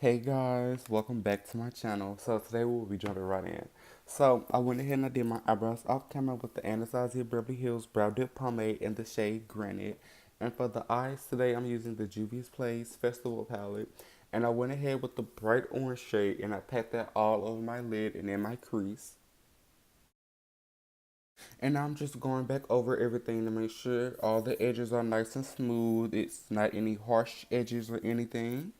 Hey guys, welcome back to my channel. So today we'll be jumping right in. So I went ahead and I did my eyebrows off camera with the Anastasia Beverly Hills Brow Dip Pomade in the shade Granite. And for the eyes today I'm using the Juvia's Place Festival palette. And I went ahead with the bright orange shade and I packed that all over my lid and in my crease. And now I'm just going back over everything to make sure all the edges are nice and smooth. It's not any harsh edges or anything.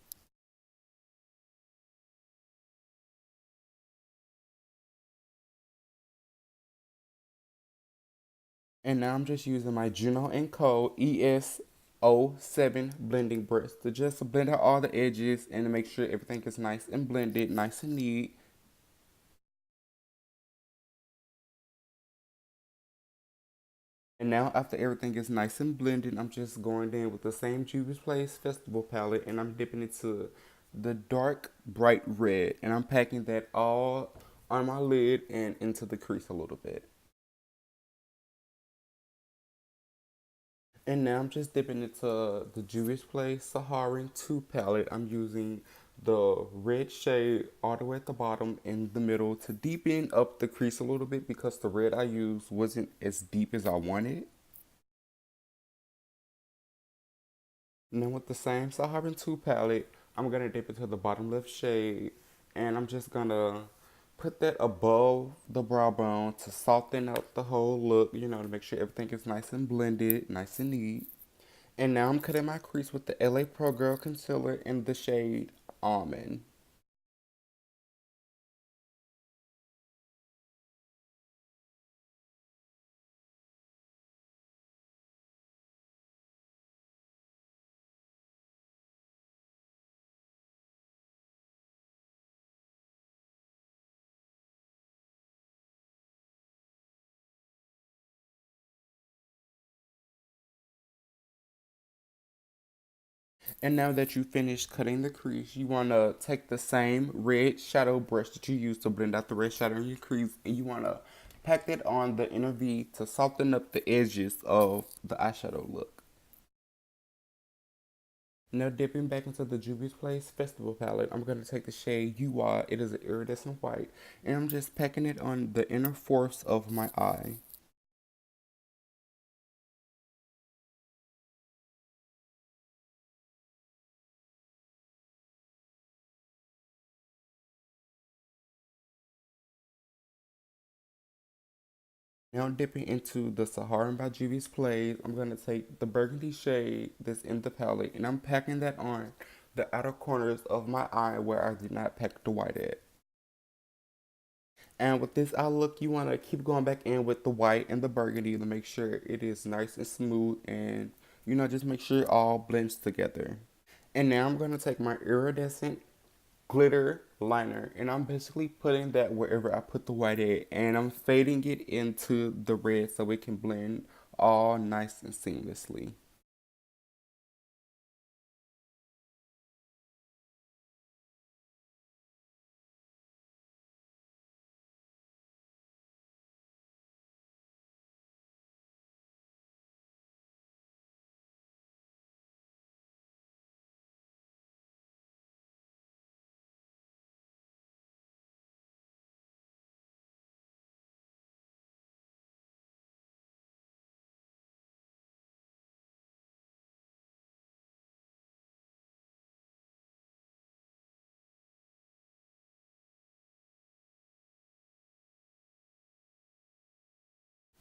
And now I'm just using my Juno & Co. ES07 blending brush to just blend out all the edges and to make sure everything is nice and blended, nice and neat. And now after everything is nice and blended, I'm just going in with the same Juvia's Place Festival palette and I'm dipping into the dark bright red and I'm packing that all on my lid and into the crease a little bit. And now I'm just dipping into the Jewish Place Saharan 2 palette. I'm using the red shade all the way at the bottom in the middle to deepen up the crease a little bit because the red I used wasn't as deep as I wanted. And then with the same Saharan 2 palette, I'm going to dip into the bottom left shade and I'm just going to put that above the brow bone to soften out the whole look, to make sure everything is nice and blended, nice and neat. And now I'm cutting my crease with the LA Pro Girl Concealer in the shade Almond. And now that you finished cutting the crease, you want to take the same red shadow brush that you used to blend out the red shadow in your crease and you want to pack that on the inner V to soften up the edges of the eyeshadow look. Now dipping back into the Juvia's Place Festival palette, I'm going to take the shade UI. It is an iridescent white and I'm just packing it on the inner fourths of my eye. Now dipping into the Saharan by Juvia's Place, I'm going to take the burgundy shade that's in the palette and I'm packing that on the outer corners of my eye where I did not pack the white at. And with this eye look, you want to keep going back in with the white and the burgundy to make sure it is nice and smooth and, just make sure it all blends together. And now I'm going to take my iridescent glitter liner and I'm basically putting that wherever I put the white at and I'm fading it into the red so it can blend all nice and seamlessly.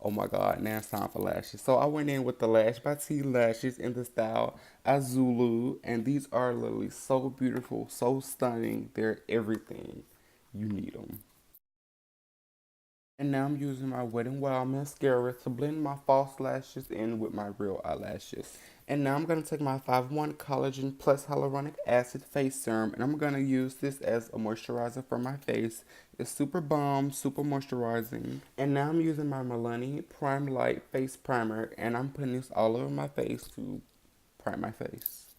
Oh my god, now it's time for lashes. So I went in with the Lash by T lashes in the style Azulu and these are literally so beautiful, so stunning. They're everything. You need them. And now I'm using my Wet n Wild mascara to blend my false lashes in with my real eyelashes. And now I'm going to take my 5-in-1 Collagen Plus Hyaluronic Acid Face Serum and I'm going to use this as a moisturizer for my face. It's super balm, super moisturizing. And now I'm using my Milani Prime Light Face Primer and I'm putting this all over my face to prime my face.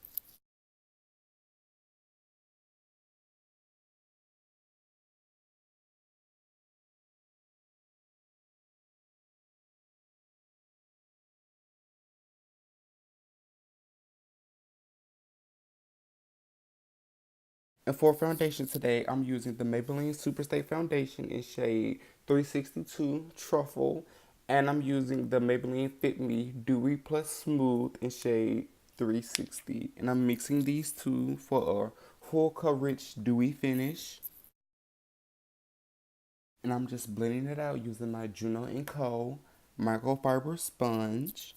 And for foundation today, I'm using the Maybelline Superstay Foundation in shade 362 Truffle. And I'm using the Maybelline Fit Me Dewy Plus Smooth in shade 360. And I'm mixing these two for a full coverage dewy finish. And I'm just blending it out using my Juno & Co. microfiber sponge.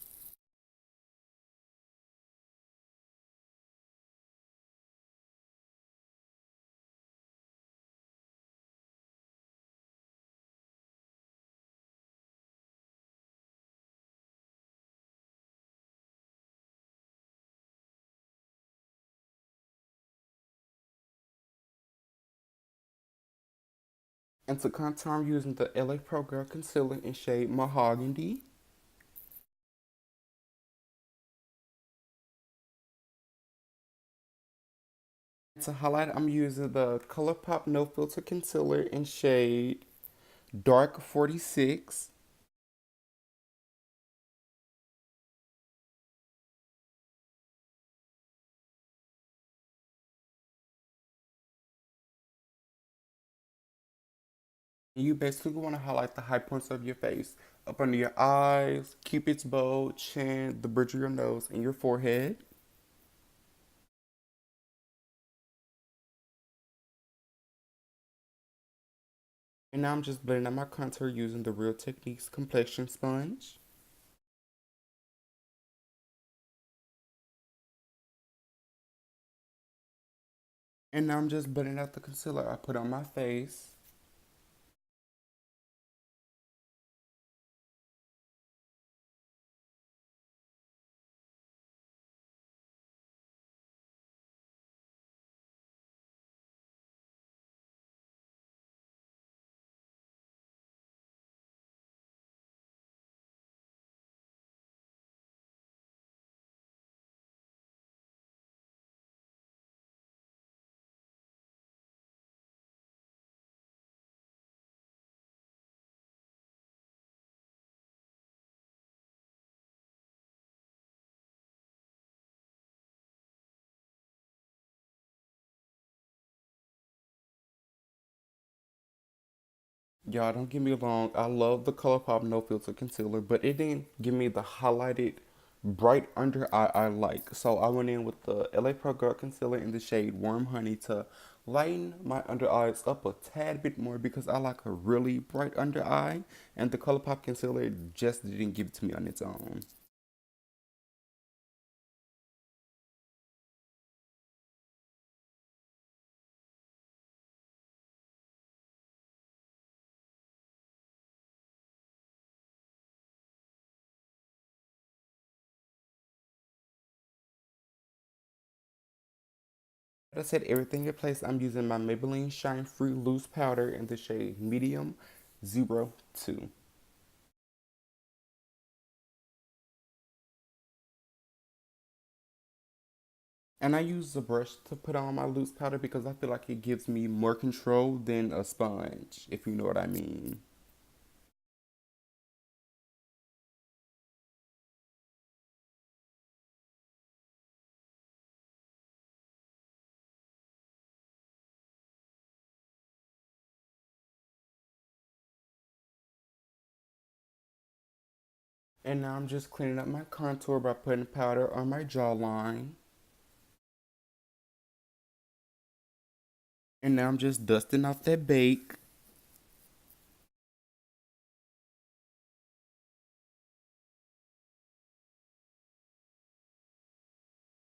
And to contour, I'm using the LA Pro Girl Concealer in shade Mahogany. To highlight, I'm using the ColourPop No Filter Concealer in shade Dark 46. You basically want to highlight the high points of your face, up under your eyes, cupid's bow, chin, the bridge of your nose, and your forehead. And now I'm just blending out my contour using the Real Techniques complexion sponge. And now I'm just blending out the concealer I put on my face. Y'all, don't get me wrong, I love the ColourPop No Filter Concealer, but it didn't give me the highlighted bright under eye I like. So I went in with the LA Pro Girl Concealer in the shade Warm Honey to lighten my under eyes up a tad bit more because I like a really bright under eye, and the ColourPop Concealer just didn't give it to me on its own. I set everything in place. I'm using my Maybelline Shine Free Loose Powder in the shade Medium 02. And I use the brush to put on my loose powder because I feel like it gives me more control than a sponge, if you know what I mean. And now I'm just cleaning up my contour by putting powder on my jawline. And now I'm just dusting off that bake.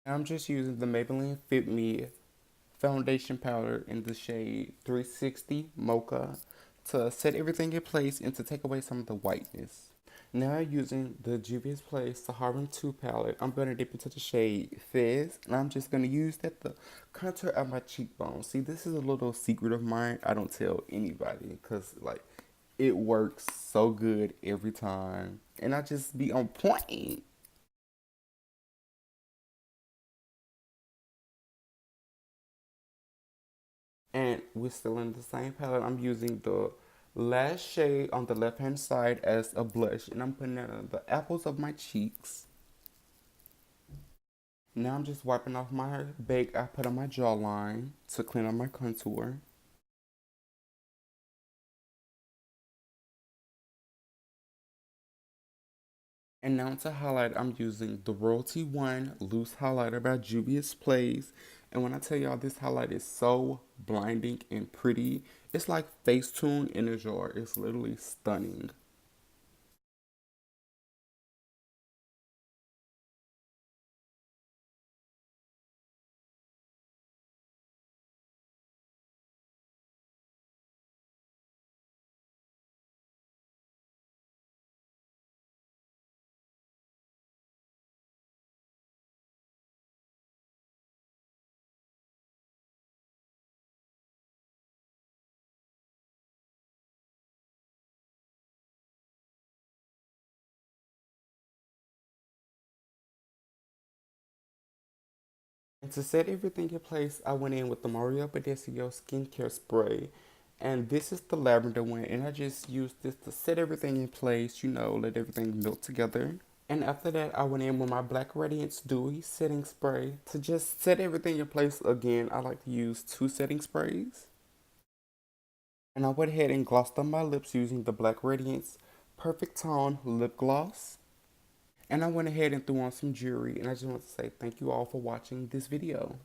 And I'm just using the Maybelline Fit Me foundation powder in the shade 360 Mocha to set everything in place and to take away some of the whiteness. Now using the Juvia's Place Saharan 2 palette, I'm going to dip into the shade Fizz, and I'm just going to use that to contour out my cheekbones. See, this is a little secret of mine. I don't tell anybody because, like, it works so good every time. And I just be on point. And we're still in the same palette. I'm using the last shade on the left hand side as a blush, and I'm putting it on the apples of my cheeks. Now I'm just wiping off my bake I put on my jawline to clean up my contour. And now to highlight, I'm using the Royalty One Loose Highlighter by Juvia's Place. And when I tell y'all this highlight is so blinding and pretty, it's like Facetune in a jar. It's literally stunning. And to set everything in place, I went in with the Mario Badescu skincare spray. And this is the lavender one. And I just used this to set everything in place, let everything melt together. And after that, I went in with my Black Radiance Dewy setting spray to just set everything in place again. I like to use two setting sprays. And I went ahead and glossed on my lips using the Black Radiance Perfect Tone Lip Gloss. And I went ahead and threw on some jewelry. And I just want to say thank you all for watching this video.